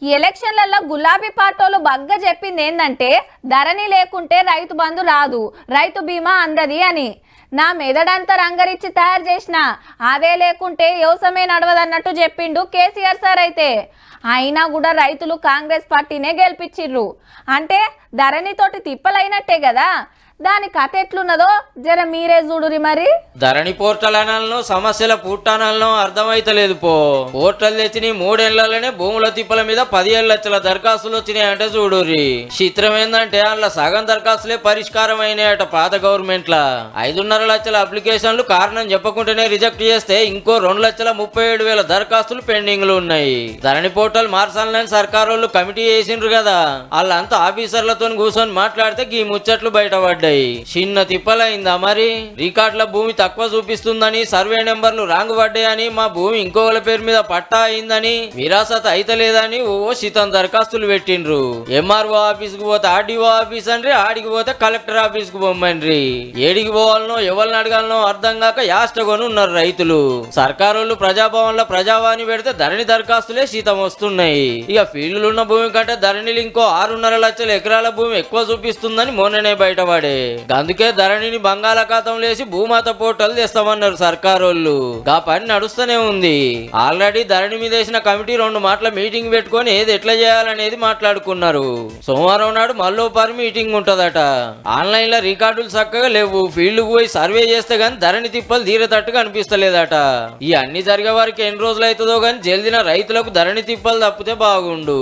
ఈ ఎలక్షన్లలో గులాబీ పార్టీలు బగ్గా చెప్పింది ఏంటంటే ధరణి లేకుంటే రైతు బంధు రాదు, రైతు బీమా అందది అని. నా మెదడంతా రంగరిచ్చి తయారు చేసిన అదే లేకుంటే వ్యవసాయమే నడవదన్నట్టు చెప్పిండు కేసీఆర్ సార్. అయితే అయినా కూడా రైతులు కాంగ్రెస్ పార్టీనే గెలిపించిర్రు అంటే ధరణితోటి తిప్పలైనట్టే కదా. దాని కథ ఎట్లున్నదో జర మీరే చూడురి. మరి ధరణి పోర్టల్ అనాలనో సమస్యల పుట్టానో అర్థమైతలేదు. పోర్టల్ తెచ్చిన 3 ఏళ్లలోనే భూముల తిప్పల మీద 17 లక్షల దరఖాస్తులు వచ్చినాయంటే చూడురి. చిత్రం ఏందంటే అందులో సగం దరఖాస్తులే పరిష్కారం అయినాయట పాత గవర్నమెంట్ లా. 5.5 లక్షల అప్లికేషన్లు కారణం చెప్పకుండానే రిజెక్ట్ చేస్తే ఇంకో 2,37,000 దరఖాస్తులు పెండింగ్ లో ఉన్నాయి. ధరణి పోర్టల్ మార్చాలని సర్కారోళ్ళు కమిటీ వేసిండ్రు కదా, వాళ్ళంతా ఆఫీసర్లతో కూర్చొని మాట్లాడితే ఈ ముచ్చట్లు బయటపడ్డాయి. చిన్న తిప్పలైందా మరి? రికార్డుల భూమి తక్కువ చూపిస్తుందని, సర్వే నెంబర్లు రాంగ్ పడ్డాయని, మా భూమి ఇంకోల పేరు మీద పట్టా అయిందని, విరాసత్ అయితలేదని శితం దరఖాస్తులు పెట్టిండ్రు. ఎంఆర్ఓ ఆఫీస్ కు పోతే ఆర్డీఓ ఆఫీస్ అండ్రి, ఆడికి పోతే కలెక్టర్ ఆఫీస్ కు పొమ్మండ్రి. ఏడికి పోవాలనో ఎవరిని అడగాలనో అర్థం కాక యాష్టకొని ఉన్నారు రైతులు. సర్కారోళ్ళు ప్రజాభవన్ లో ప్రజావాణి పెడితే ధరణి దరఖాస్తులే శీతం వస్తున్నాయి. ఇక ఫీల్డ్లు ఉన్న భూమి కంటే ధరణిలు ఇంకో 6.5 లక్షల ఎకరాల భూమి ఎక్కువ చూపిస్తుందని మొన్ననే బయటపడే. అందుకే ధరణిని బంగాళాఖాతంలో వేసి భూమాత పోర్టల్ తెస్తామన్నారు సర్కారోళ్ళు. ఆ పని నడుస్తూనే ఉంది. ఆల్రెడీ ధరణి మీద వేసిన కమిటీ 2 మాటల మీటింగ్ పెట్టుకొని ఏది ఎట్లా చేయాలనేది మాట్లాడుకున్నారు. సోమవారం నాడు మళ్ళీ మీటింగ్ ఉంటదట. ఆన్లైన్ లో రికార్డులు చక్కగా లేవు, ఫీల్డ్ పోయి సర్వే చేస్తే గానీ ధరణి తిప్పలు తీరేటట్టుగా అనిపిస్తలేదట. ఈ అన్ని జరిగే వారికి ఎన్ని రోజులు అవుతుందో గానీ జల్దిన రైతులకు ధరణి తిప్పలు తప్పితే బాగుండు.